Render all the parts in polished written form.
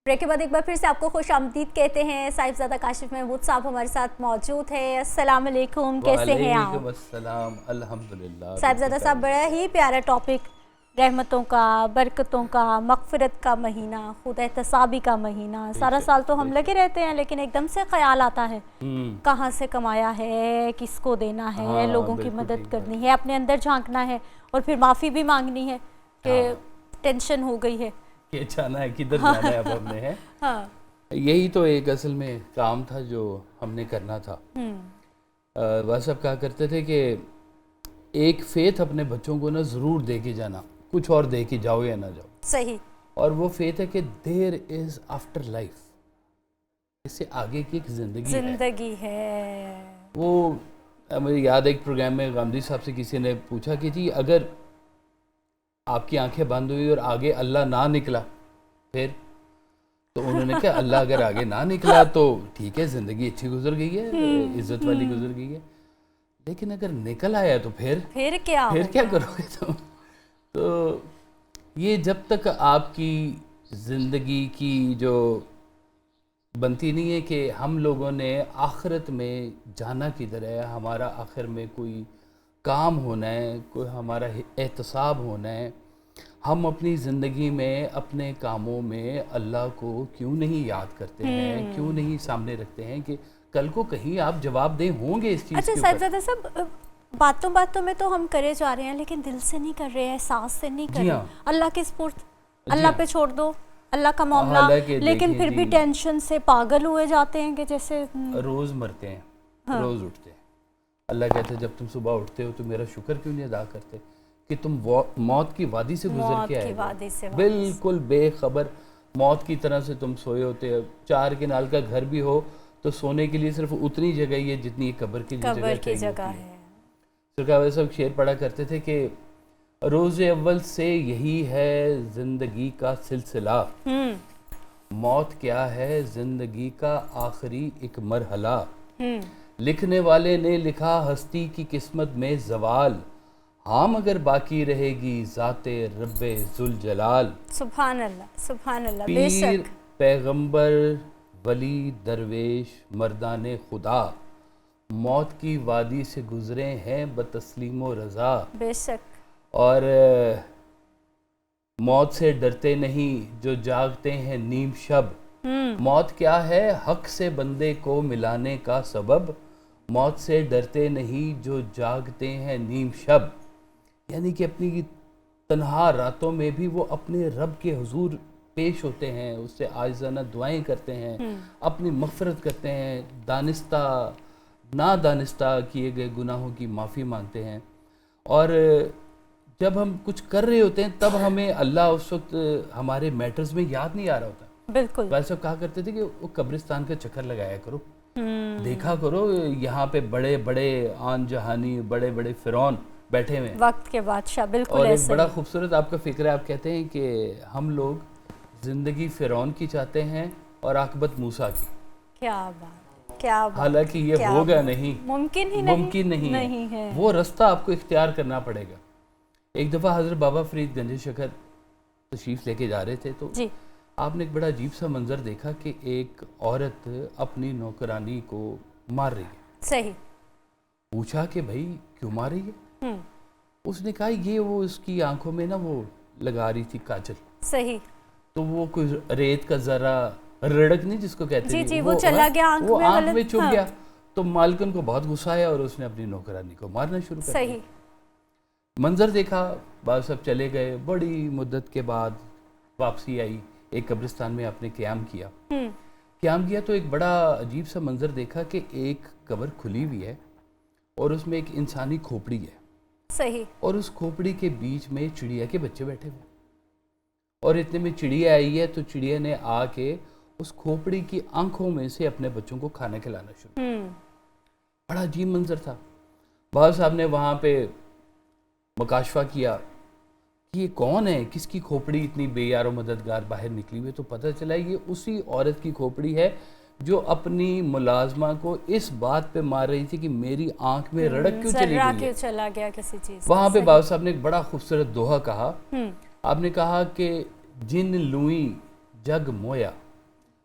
Break کے بعد ایک بار پھر سے آپ کو خوش آمدید کہتے ہیں. صاحبزادہ کاشف محمود صاحب ہمارے ساتھ موجود ہیں. السلام علیکم, کیسے ہیں آپ؟ وعلیکم السلام, الحمدللہ. صاحبزادہ صاحب, بڑا ہی پیارا ٹاپک, رحمتوں کا, برکتوں کا, مغفرت کا مہینہ, خود احتسابی کا مہینہ. سارا سال تو ہم لگے رہتے ہیں لیکن ایک دم سے خیال آتا ہے کہاں سے کمایا ہے, کس کو دینا ہے, لوگوں کی مدد کرنی ہے, اپنے اندر جھانکنا ہے اور پھر معافی بھی مانگنی ہے کہ ٹینشن ہو گئی ہے کہ جانا ہے, کدھر جانا ہے اب ہم نے. یہی تو ایک اصل میں کام تھا جو ہم نے کرنا تھا. وہ سب کہا کرتے تھے کہ ایک فیتھ اپنے بچوں کو نا ضرور دے کے جانا, کچھ اور دے کے جاؤ یا نہ جاؤ. صحیح. اور وہ فیتھ ہے کہ دیر از آفٹر لائف, اس سے آگے کی ایک زندگی ہے. وہ مجھے یاد ہے ایک پروگرام میں غامدی صاحب سے کسی نے پوچھا کہ جی اگر آپ کی آنکھیں بند ہوئی اور آگے اللہ نہ نکلا پھر, تو انہوں نے کہا اللہ اگر آگے نہ نکلا تو ٹھیک ہے, زندگی اچھی گزر گئی ہے, عزت والی گزر گئی ہے, لیکن اگر نکل آیا تو پھر کیا کرو گے تم؟ تو یہ جب تک آپ کی زندگی کی جو بنتی نہیں ہے کہ ہم لوگوں نے آخرت میں جانا کدھر ہے, ہمارا آخر میں کوئی کام ہونا ہے, کوئی ہمارا احتساب ہونا ہے, ہم اپنی زندگی میں اپنے کاموں میں اللہ کو کیوں نہیں یاد کرتے ہیں, کیوں نہیں سامنے رکھتے ہیں کہ کل کو کہیں آپ جواب دہ ہوں گے اس چیز کے اوپر. اچھا صاحبزادہ صاحب, باتوں میں تو ہم کرے جا رہے ہیں لیکن دل سے نہیں کر رہے ہیں, احساس سے نہیں کر رہے. اللہ کے سپرد, اللہ پہ چھوڑ دو, اللہ کا معاملہ, لیکن پھر بھی ٹینشن سے پاگل ہوئے جاتے ہیں کہ جیسے روز مرتے ہیں, روز اٹھتے ہیں. اللہ کہتے ہیں جب تم صبح اٹھتے ہو تو میرا شکر کیوں نہیں ادا کرتے کہ تم موت کی وادی سے گزر کے آئے, بالکل بے خبر موت کی طرح سے تم سوئے ہوتے ہو. 4 کنال کا گھر بھی ہو تو سونے کے لیے صرف اتنی جگہ ہی ہے جتنی قبر کی جگہ ہے. سرکار والے صاحب شعر پڑھا کرتے تھے کہ روز اول سے یہی ہے زندگی کا سلسلہ, موت کیا ہے زندگی کا آخری ایک مرحلہ, لکھنے والے نے لکھا ہستی کی قسمت میں زوال, ہاں مگر باقی رہے گی ذات رب ذوالجلال. سبحان اللہ, سبحان اللہ. پیر, پیغمبر, ولی, درویش, مردان خدا موت کی وادی سے گزرے ہیں بتسلیم و رضا. بے شک. اور موت سے ڈرتے نہیں جو جاگتے ہیں نیم شب, موت کیا ہے حق سے بندے کو ملانے کا سبب, موت سے ڈرتے نہیں جو جاگتے ہیں نیم شب. یعنی کہ اپنی تنہا راتوں میں بھی وہ اپنے رب کے حضور پیش ہوتے ہیں, اس سے عاجزانہ دعائیں کرتے ہیں, اپنی مغفرت کرتے ہیں, دانستہ نادانستہ کیے گئے گناہوں کی معافی مانگتے ہیں. اور جب ہم کچھ کر رہے ہوتے ہیں تب ہمیں اللہ اس وقت ہمارے میٹرز میں یاد نہیں آ رہا ہوتا. بالکل. ویسے کہا کرتے تھے کہ وہ قبرستان کا چکر لگایا کرو, دیکھا کرو یہاں پہ بڑے بڑے آن جہانی, بڑے بڑے فرعون بیٹھے ہوئے ہیں, وقت کے بادشاہ. بالکل. اور ایک بڑا خوبصورت آپ کا فکر ہے, آپ کہتے ہیں کہ ہم لوگ زندگی فرعون کی چاہتے ہیں اور عاقبت موسیٰ کی. کیا بات, کیا بات. حالانکہ یہ ہوگا نہیں, ممکن ہی نہیں ہے, وہ رستہ آپ کو اختیار کرنا پڑے گا. ایک دفعہ حضرت بابا فرید گنج شکر تشریف لے کے جا رہے تھے تو آپ نے ایک بڑا عجیب سا منظر دیکھا کہ ایک عورت اپنی نوکرانی کو مار رہی ہے. صحیح. پوچھا کہ بھائی کیوں مار رہی ہے؟ اس نے کہا یہ وہ اس کی آنکھوں میں نا وہ لگا رہی تھی کاجل. صحیح. تو وہ کوئی ریت کا ذرہ, رڑک نہیں جس کو کہتے ہیں, وہ چلا گیا وہ آنکھ میں چپ گیا. تو مالکن کو بہت غصہ آیا اور اس نے اپنی نوکرانی کو مارنا شروع کر دیا. صحیح. منظر دیکھا, بعض سب چلے گئے, بڑی مدت کے بعد واپسی آئی, ایک قبرستان میں آپ نے قیام کیا. تو ایک بڑا عجیب سا منظر دیکھا کہ ایک قبر کھلی ہوئی ہے اور اس میں ایک انسانی کھوپڑی ہے. صحیح. اور اس کھوپڑی کے بیچ میں چڑیا کے بچے بیٹھے ہوئے, اور اتنے میں چڑیا آئی ہے تو چڑیا نے آ کے اس کھوپڑی کی آنکھوں میں سے اپنے بچوں کو کھانا کھلانا شروع. بڑا عجیب منظر تھا. بابا صاحب نے وہاں پہ مکاشفہ کیا کہ یہ کون ہے, کس کی کھوپڑی اتنی بے یار و مددگار باہر نکلی ہوئی. تو پتہ چلا یہ اسی عورت کی کھوپڑی ہے جو اپنی ملازمہ کو اس بات پہ مار رہی تھی کہ میری آنکھ میں رڑک کیوں چلی گئی ہے, چلا گیا کسی چیز. وہاں پہ بابا صاحب نے ایک بڑا خوبصورت دوہا کہا. آپ نے کہا کہ جن لوئی جگ مویا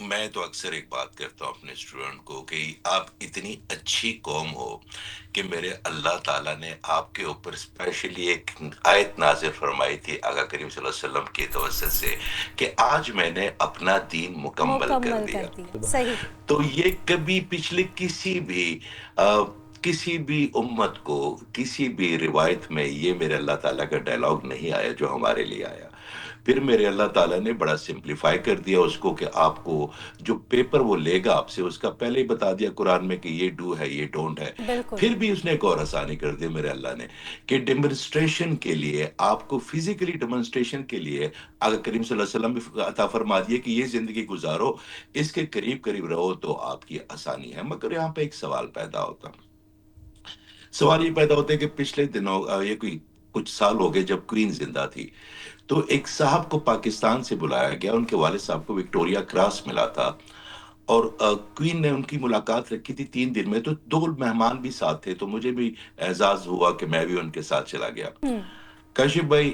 میں تو اکثر ایک بات کرتا ہوں اپنے اسٹوڈنٹ کو کہ آپ اتنی اچھی قوم ہو کہ میرے اللہ تعالیٰ نے آپ کے اوپر اسپیشلی ایک آیت نازل فرمائی تھی آقا کریم صلی اللہ علیہ وسلم کے توسط سے کہ آج میں نے اپنا دین مکمل کر مکمل دیا. کر دیا. صحیح. تو یہ کبھی پچھلے کسی بھی امت کو کسی بھی روایت میں یہ میرے اللہ تعالیٰ کا ڈائلاگ نہیں آیا جو ہمارے لیے آیا. پھر میرے اللہ تعالیٰ نے بڑا سمپلیفائی کر دیا اس کو کہ آپ کو جو پیپر وہ لے گا آپ سے اس کا پہلے ہی بتا دیا قرآن میں کہ یہ ڈو ہے یہ ڈونٹ ہے. بالکل. پھر بھی اس نے ایک اور آسانی کر دی میرے اللہ نے کہ ڈیمونسٹریشن کے لیے آپ کو فزیکلی ڈیمونسٹریشن کے لیے آقا کریم صلی اللہ علیہ وسلم بھی عطا فرما دیے کہ یہ زندگی گزارو اس کے قریب قریب رہو تو آپ کی آسانی ہے. مگر یہاں پہ ایک سوال پیدا ہوتا ہے کہ پچھلے دنوں یہ کچھ سال ہو گئے جب کوئین زندہ تھی تو ایک صاحب کو پاکستان سے بلایا گیا. ان کے والد صاحب کو وکٹوریا کراس ملا تھا اور کوئین نے ان کی ملاقات رکھی تھی 3 دن میں. تو 2 مہمان بھی ساتھ تھے تو مجھے بھی اعزاز ہوا کہ میں بھی ان کے ساتھ چلا گیا. کاشف بھائی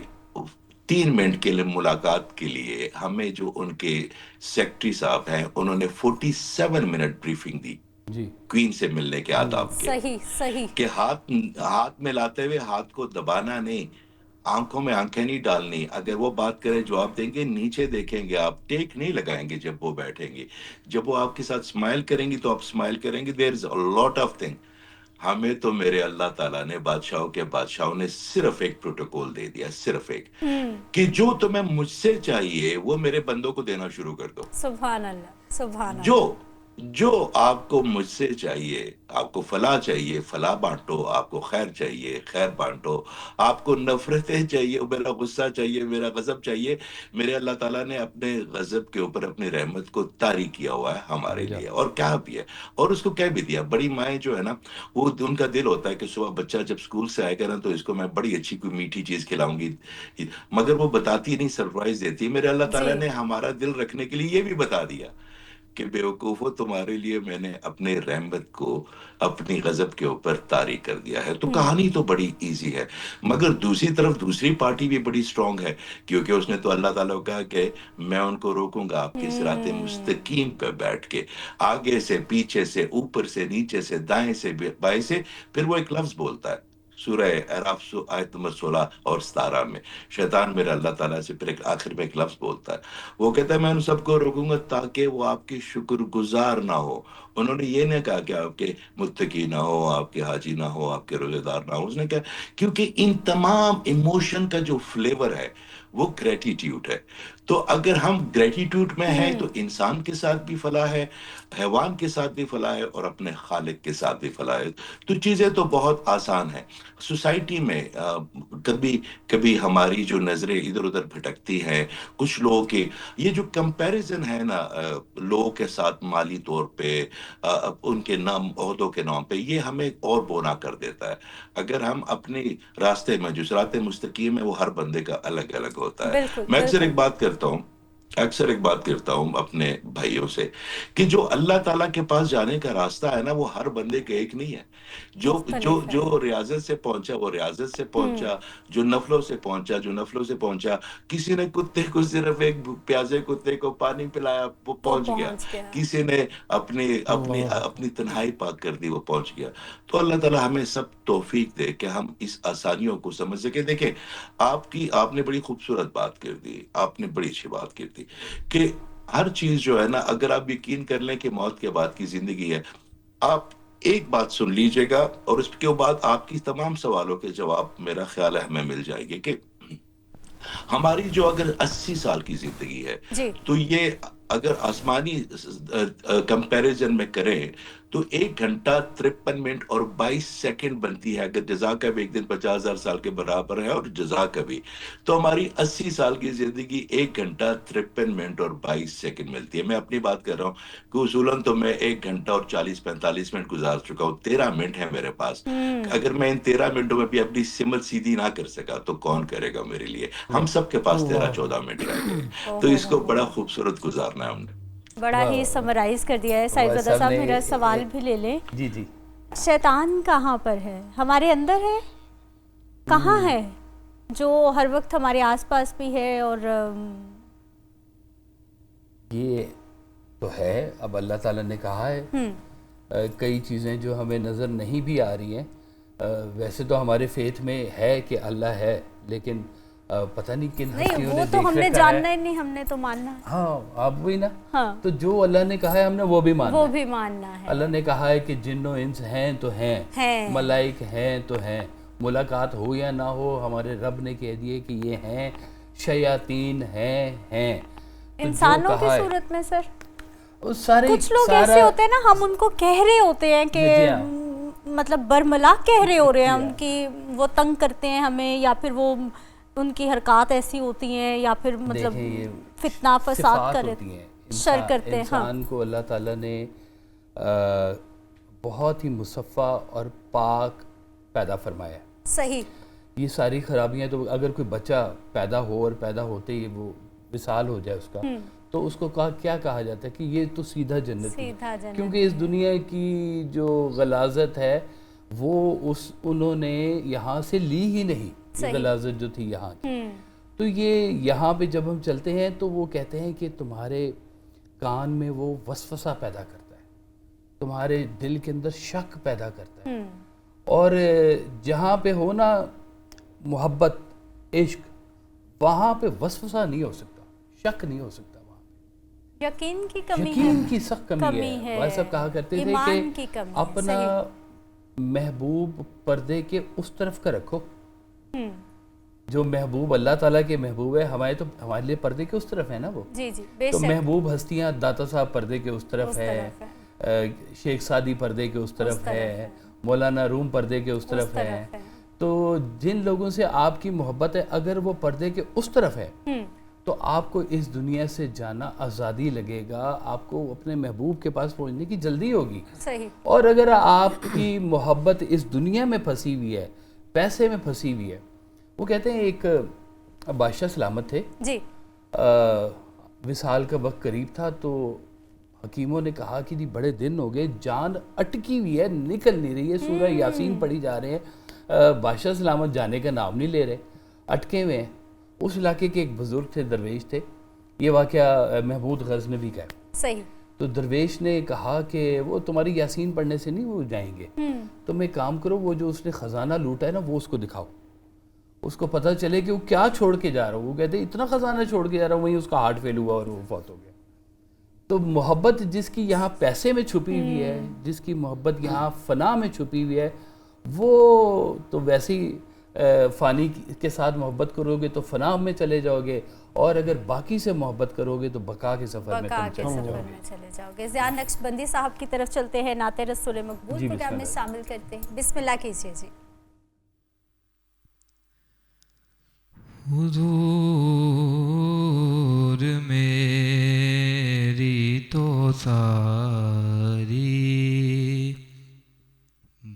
3 منٹ کے لیے ملاقات کے لیے ہمیں جو ان کے سیکٹری صاحب ہیں انہوں نے 47 منٹ بریفنگ دی جی کوئین سے ملنے کے آداب کے صحیح صحیح. کہ ہاتھ میں لاتے ہوئے ہاتھ کو دبانا نہیں, آنکھوں میں آنکھیں نہیں ڈالنی. اگر وہ بات کرے جواب دیں گے, نیچے دیکھیں گے, آپ ٹیک نہیں لگائیں گے جب وہ بیٹھیں گے. جب وہ آپ کے ساتھ اسمائل کریں گی تو آپ اسمائل کریں گے. دیر از اے لاٹ آف تھنگ. ہمیں تو میرے اللہ تعالیٰ نے بادشاہوں نے صرف ایک پروٹوکول دے دیا, صرف ایک, کہ جو تمہیں مجھ سے چاہیے وہ میرے بندوں کو دینا شروع کر دو. سبحان اللہ سبحان اللہ. جو آپ کو مجھ سے چاہیے, آپ کو فلاح چاہیے فلاح بانٹو, آپ کو خیر چاہیے خیر بانٹو, آپ کو نفرتیں چاہیے میرا غصہ چاہیے میرا غضب چاہیے. میرے اللہ تعالیٰ نے اپنے غضب کے اوپر اپنی رحمت کو طاری کیا ہوا ہے ہمارے لیے, اور کیا بھی ہے اور اس کو کہہ بھی دیا. بڑی مائیں جو ہے نا وہ ان کا دل ہوتا ہے کہ صبح بچہ جب اسکول سے آئے گا نا تو اس کو میں بڑی اچھی کوئی میٹھی چیز کھلاؤں گی, مگر وہ بتاتی نہیں, سرپرائز دیتی. میرے اللہ تعالیٰ نے ہمارا دل رکھنے کے لیے یہ بھی بتا دیا کہ بیوقوفو تمہارے لیے میں نے اپنے رحمت کو اپنی غضب کے اوپر طاری کر دیا ہے. تو کہانی تو بڑی ایزی ہے, مگر دوسری طرف دوسری پارٹی بھی بڑی سٹرونگ ہے, کیونکہ اس نے تو اللہ تعالیٰ کو کہا کہ میں ان کو روکوں گا آپ کی صراط مستقیم پہ بیٹھ کے, آگے سے پیچھے سے اوپر سے نیچے سے دائیں سے بائیں سے. پھر وہ ایک لفظ بولتا ہے سورہ اعراف آیت نمبر 16 اور 17 میں. شیطان میرا اللہ تعالیٰ سے پھر ایک آخر میں ایک لفظ بولتا ہے, وہ کہتا ہے میں ان سب کو روکوں گا تاکہ وہ آپ کی شکر گزار نہ ہو. انہوں نے یہ نہیں کہا کہ آپ کے متقی نہ ہو, آپ کے حاجی نہ ہو, آپ کے روزے دار نہ ہو. اس نے کہا کیونکہ ان تمام ایموشن کا جو فلیور ہے وہ گریٹیٹیوڈ ہے. تو اگر ہم گریٹیٹیوڈ میں ہیں تو انسان کے ساتھ بھی فلاح ہے, حیوان کے ساتھ بھی فلاح ہے, اور اپنے خالق کے ساتھ بھی فلاح ہے. تو چیزیں تو بہت آسان ہیں. سوسائٹی میں کبھی ہماری جو نظریں ادھر ادھر بھٹکتی ہیں کچھ لوگوں کی, یہ جو کمپیریزن ہے نا لوگوں کے ساتھ مالی طور پہ ان کے نام عہدوں کے نام پہ, یہ ہمیں اور بونا کر دیتا ہے. اگر ہم اپنے راستے میں جو صراط مستقیم ہے وہ ہر بندے کا الگ الگ ہوتا ہے. میں اکثر ایک بات کرتا ہوں اپنے بھائیوں سے کہ جو اللہ تعالیٰ کے پاس جانے کا راستہ ہے نا وہ ہر بندے کے ایک نہیں ہے. جو ریاضت سے پہنچا وہ ریاضت سے پہنچا, جو نفلوں سے پہنچا. کسی نے کتے کو صرف ایک پیاسے کتے کو پانی پلایا وہ پہنچ گیا, کسی نے اپنی تنہائی پاک کر دی وہ پہنچ گیا. تو اللہ تعالیٰ ہمیں سب توفیق دے کہ ہم اس آسانیوں کو سمجھ سکے. دیکھیں آپ نے بڑی خوبصورت بات کر دی, آپ نے بڑی اچھی بات کر دی کہ ہر چیز جو ہے نا اگر آپ یقین کر لیں کہ موت کے بعد کی زندگی ہے, آپ ایک بات سن لیجئے گا اور اس کے بعد آپ کی تمام سوالوں کے جواب میرا خیال ہے ہمیں مل جائیں گے. کہ ہماری جو اگر 80 سال کی زندگی ہے تو یہ اگر آسمانی کمپیریزن میں کریں تو 1 گھنٹہ 53 منٹ اور 22 سیکنڈ بنتی ہے. اگر جزا کا بھی ایک دن 50,000 سال کے برابر ہے اور جزا کا بھی, تو ہماری 80 سال کی زندگی 1 گھنٹہ 53 منٹ اور 22 سیکنڈ ملتی ہے. میں اپنی بات کر رہا ہوں کہ اصولاً تو میں 1 گھنٹہ اور 40-45 منٹ گزار چکا ہوں, 13 منٹ ہے میرے پاس. اگر میں ان 13 منٹوں میں بھی اپنی سمت سیدھی نہ کر سکا تو کون کرے گا میرے لیے. ہم سب کے پاس 13-14 منٹ رہ گئے, تو اس کو بڑا خوبصورت گزارنا ہے ہم نے. بڑا ہی سمرائز کر دیا ہے. صاحب زادہ صاحب میرا سوال بھی لے لیں. جی جی. شیطان کہاں پر ہے؟ ہمارے اندر ہے, کہاں ہے جو ہر وقت ہمارے آس پاس بھی ہے؟ اور تو ہے. اب اللہ تعالیٰ نے کہا ہے کئی چیزیں جو ہمیں نظر نہیں بھی آ رہی ہیں. ویسے تو ہمارے فیتھ میں ہے کہ اللہ ہے, لیکن پتہ نہیں کن نہیں ہستیوں وہ نے تو دیکھ ہم نے رکھا جاننا ہے. ہی نہیں, ہم نے تو ماننا ہے. ہاں آپ وہی نا. ہاں تو جو اللہ نے کہا ہے ہم نے وہ بھی ماننا وہ ہے. بھی ماننا ہے. اللہ نے کہا ہے کہ جن و انس ہیں تو ہیں, ملائک ہیں تو ہیں, ملاقات ہو یا نہ ہو ہمارے رب نے کہہ دیے کہ یہ ہیں, شیاطین ہیں. انسانوں کی صورت میں سر سارے کچھ لوگ ایسے ہوتے ہیں نا, ہم ان کو کہہ رہے ہوتے ہیں کہ مطلب برملا کہہ رہے ہو رہے ہیں ہم کہ وہ تنگ کرتے ہیں ہمیں, یا پھر وہ ان کی حرکات ایسی ہوتی ہیں, یا پھر مطلب فتنہ فساد کر شر کرتے ہیں. انسان کو اللہ تعالیٰ نے بہت ہی مصفہ اور پاک پیدا فرمایا ہے. صحیح. یہ ساری خرابیاں تو اگر کوئی بچہ پیدا ہو اور پیدا ہوتے ہی وہ وصال ہو جائے اس کا, تو اس کو کیا کہا جاتا ہے کہ یہ تو سیدھا جنت ہے, کیونکہ اس دنیا کی جو غلاظت ہے وہ انہوں نے یہاں سے لی ہی نہیں, یہ غلاظت جو تھی یہاں کی. تو یہ یہاں پہ جب ہم چلتے ہیں تو وہ کہتے ہیں کہ تمہارے کان میں وہ وسوسہ پیدا کرتا ہے, تمہارے دل کے اندر شک پیدا کرتا ہے, اور جہاں پہ ہو نا محبت عشق, وہاں پہ وسوسہ نہیں ہو سکتا, شک نہیں ہو سکتا. یقین کی کمی ہے, یقین کی سخت کمی ہے. وہ سب کہا کرتے تھے کہ اپنا محبوب پردے کے اس طرف کا رکھو. جو محبوب اللہ تعالیٰ کے محبوب ہے, ہمارے لیے پردے کے اس طرف ہے نا وہ. تو محبوب ہستیاں داتا صاحب پردے کے اس طرف ہے, شیخ سعدی پردے کے اس طرف ہے, مولانا روم پردے کے اس طرف ہے. تو جن لوگوں سے آپ کی محبت ہے, اگر وہ پردے کے اس طرف ہے تو آپ کو اس دنیا سے جانا آزادی لگے گا, آپ کو اپنے محبوب کے پاس پہنچنے کی جلدی ہوگی. اور اگر آپ کی محبت اس دنیا میں پھنسی ہوئی ہے, پیسے میں پھنسی ہوئی ہے. وہ کہتے ہیں ایک بادشاہ سلامت تھے, وصال کا وقت قریب تھا, تو حکیموں نے کہا کہ بڑے دن ہو گئے, جان اٹکی ہوئی ہے, نکل نہیں رہی ہے, سورہ یاسین پڑھی جا رہے ہیں, بادشاہ سلامت جانے کا نام نہیں لے رہے, اٹکے ہوئے ہیں. اس علاقے کے ایک بزرگ تھے, درویش تھے. یہ واقعہ محمود غزنوی کا ہے. صحیح. تو درویش نے کہا کہ وہ تمہاری یاسین پڑھنے سے نہیں وہ جائیں گے, تم ایک کام کرو, وہ جو اس نے خزانہ لوٹا ہے نا وہ اس کو دکھاؤ, اس کو پتہ چلے کہ وہ کیا چھوڑ کے جا رہا ہو. وہ کہتے ہیں اتنا خزانہ چھوڑ کے جا رہا ہوں, وہیں اس کا ہارٹ فیل ہوا اور وہ فوت ہو گیا. تو محبت جس کی یہاں پیسے میں چھپی ہوئی ہے, جس کی محبت یہاں فنا میں چھپی ہوئی ہے, وہ تو ویسی فانی کے ساتھ محبت کرو گے تو فنا میں چلے جاؤ گے, اور اگر باقی سے محبت کرو گے تو بقا کے سفر میں تم چلے جاؤ گے. ضیاء نقشبندی صاحب کی طرف چلتے ہیں, نعت رسول مقبول پروگرام میں شامل کرتے ہیں. بسم اللہ کیجئے جی. حضور میری تو ساری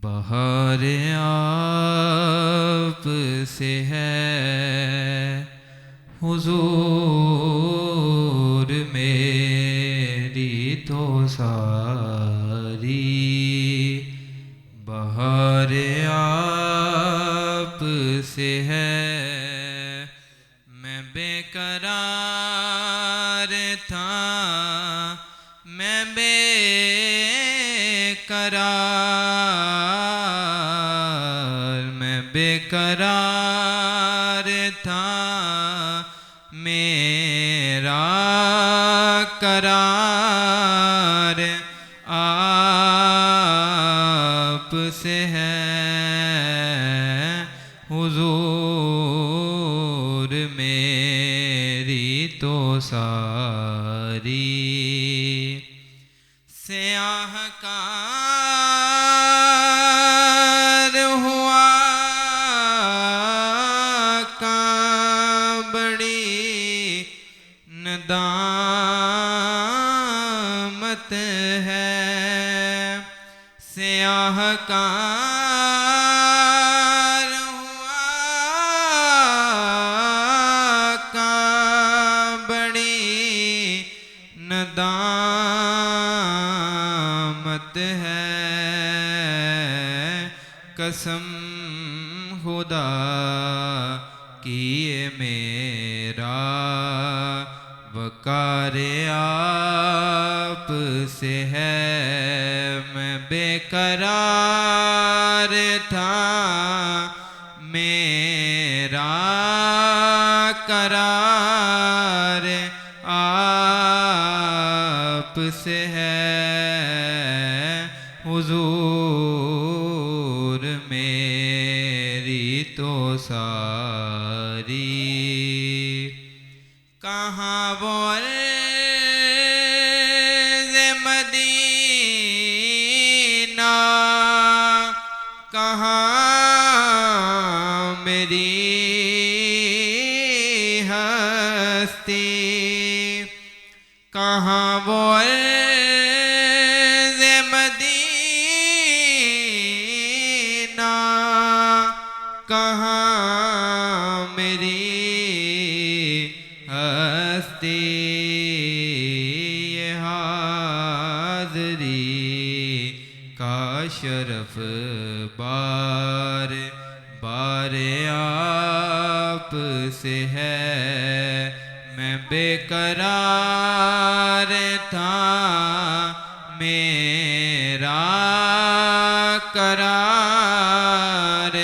بہار آپ سے ہے, حضور میری تو ساری بہار آپ سے ہے. میں بے قرار تھا, میں بے قرار, میں بے قرار تھا, میرا قرار آپ سے ہے, حضور میری تو ساری سیاہ کار ہوا کا بڑی ندامت ہے, سیاہ کار ہوا کا بڑی ندامت ہے. قسم خدا کی میرا وقار آپ سے ہے میں بے قرار تھا میرا قرار آپ سے ہے حضور میری تو ساری کہاں وہ عرض مدینہ کہاں میری ہستی کہاں وہ عرض مدینہ کہاں میری ہستی یہ حاضری کا شرف بار بار آپ سے ہے میں بے قرار تھا میرا قرار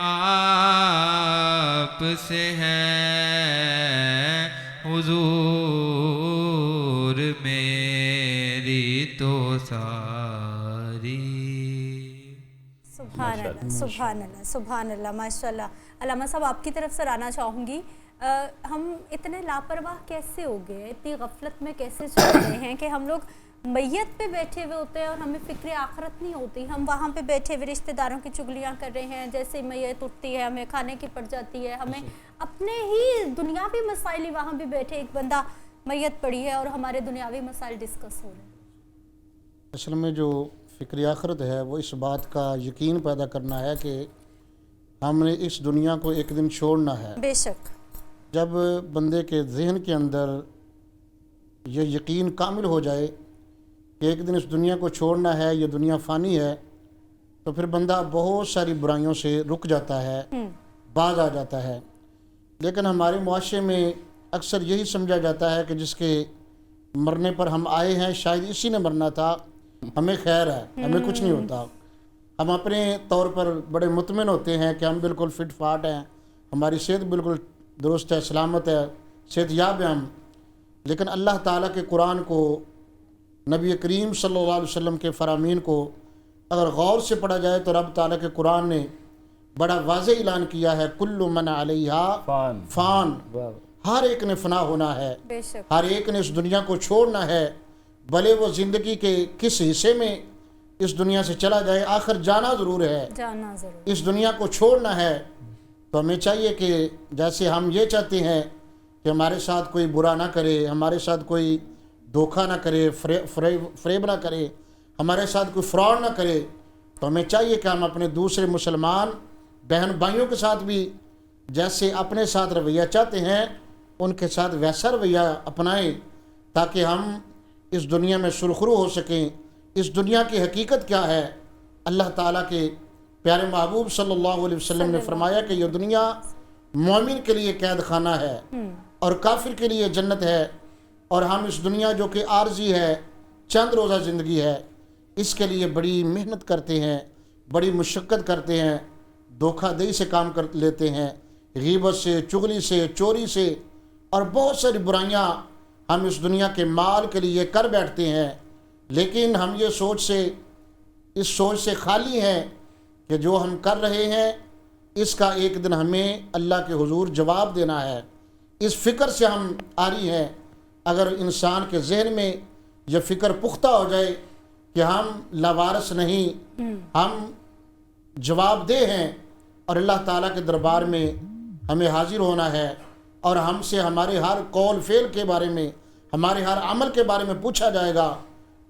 آپ سے ہے حضور میری تو ساری سبحان اللہ سبحان اللہ سبحان اللہ ماشاء اللہ. علامہ صاحب آپ کی طرف سر آنا چاہوں گی. ہم اتنے لاپرواہ کیسے ہو گئے, اتنی غفلت میں کیسے چل رہے ہیں کہ ہم لوگ میت پہ بیٹھے ہوئے ہوتے ہیں اور ہمیں فکر آخرت نہیں ہوتی. ہم وہاں پہ بیٹھے ہوئے رشتہ داروں کی چگلیاں کر رہے ہیں, جیسے میت اٹھتی ہے ہمیں کھانے کی پڑ جاتی ہے, ہمیں اپنے ہی دنیاوی مسائل ہی وہاں بھی بیٹھے, ایک بندہ میت پڑی ہے اور ہمارے دنیاوی مسائل ڈسکس ہو رہے ہیں. اصل میں جو فکر آخرت ہے وہ اس بات کا یقین پیدا کرنا ہے کہ ہم نے اس دنیا کو ایک دن چھوڑنا ہے. بے شک. جب بندے کے ذہن کے اندر یہ یقین کامل ہو جائے کہ ایک دن اس دنیا کو چھوڑنا ہے, یہ دنیا فانی ہے, تو پھر بندہ بہت ساری برائیوں سے رک جاتا ہے, باز آ جاتا ہے. لیکن ہمارے معاشرے میں اکثر یہی سمجھا جاتا ہے کہ جس کے مرنے پر ہم آئے ہیں شاید اسی نے مرنا تھا, ہمیں خیر ہے, ہمیں کچھ نہیں ہوتا. ہم اپنے طور پر بڑے مطمئن ہوتے ہیں کہ ہم بالکل فٹ فاٹ ہیں, ہماری صحت بالکل درست ہے, سلامت ہے, صحت یاب ہے ہم. لیکن اللہ تعالیٰ کے قرآن کو, نبی کریم صلی اللہ علیہ وسلم کے فرامین کو اگر غور سے پڑھا جائے تو رب تعالیٰ کے قرآن نے بڑا واضح اعلان کیا ہے کل من علیہا فان, ہر ایک نے فنا ہونا ہے, بے شک. ہر ایک نے اس دنیا کو چھوڑنا ہے. بھلے وہ زندگی کے کس حصے میں اس دنیا سے چلا جائے, آخر جانا ضرور ہے, جانا ضرور. اس دنیا کو چھوڑنا ہے. تو ہمیں چاہیے کہ جیسے ہم یہ چاہتے ہیں کہ ہمارے ساتھ کوئی برا نہ کرے, ہمارے ساتھ کوئی دھوکہ نہ کرے, فریب نہ کرے, ہمارے ساتھ کوئی فراڈ نہ کرے, تو ہمیں چاہیے کہ ہم اپنے دوسرے مسلمان بہن بھائیوں کے ساتھ بھی جیسے اپنے ساتھ رویہ چاہتے ہیں ان کے ساتھ ویسا رویہ اپنائیں, تاکہ ہم اس دنیا میں سرخرو ہو سکیں. اس دنیا کی حقیقت کیا ہے؟ اللہ تعالیٰ کے پیارے محبوب صلی اللہ علیہ وسلم نے فرمایا کہ یہ دنیا مومن کے لیے قید خانہ ہے اور کافر کے لیے جنت ہے, اور ہم اس دنیا جو کہ عارضی ہے, چند روزہ زندگی ہے, اس کے لیے بڑی محنت کرتے ہیں, بڑی مشقت کرتے ہیں, دھوکہ دہی سے کام کر لیتے ہیں, غیبت سے, چغلی سے, چوری سے اور بہت ساری برائیاں ہم اس دنیا کے مال کے لیے کر بیٹھتے ہیں. لیکن ہم یہ اس سوچ سے خالی ہیں کہ جو ہم کر رہے ہیں اس کا ایک دن ہمیں اللہ کے حضور جواب دینا ہے. اس فکر سے ہم آری ہیں. اگر انسان کے ذہن میں یہ فکر پختہ ہو جائے کہ ہم لاوارث نہیں, ہم جواب دہ ہیں اور اللہ تعالیٰ کے دربار میں ہمیں حاضر ہونا ہے, اور ہم سے ہمارے ہر قول فعل کے بارے میں, ہمارے ہر عمل کے بارے میں پوچھا جائے گا,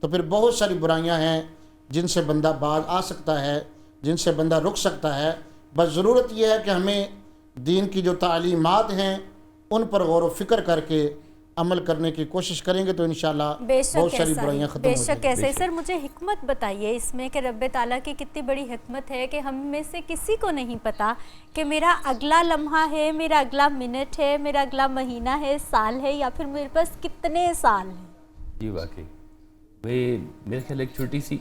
تو پھر بہت ساری برائیاں ہیں جن سے بندہ باز آ سکتا ہے, جن سے بندہ رک سکتا ہے. بس ضرورت یہ ہے کہ ہمیں دین کی جو تعلیمات ہیں ان پر غور و فکر کر کے عمل کرنے کی کوشش کریں گے تو انشاءاللہ بہت ساری برائیاں ختم ہو جائیں گی. بے شک ایسے. سر مجھے حکمت بتائیے اس میں کہ رب تعالیٰ کی کتنی بڑی حکمت ہے کہ ہم میں سے کسی کو نہیں پتا کہ میرا اگلا لمحہ ہے, میرا اگلا منٹ ہے, میرا اگلا مہینہ ہے, سال ہے, یا پھر میرے پاس کتنے سال ہیں. جی واقعی میرے خیال ایک چھوٹی سی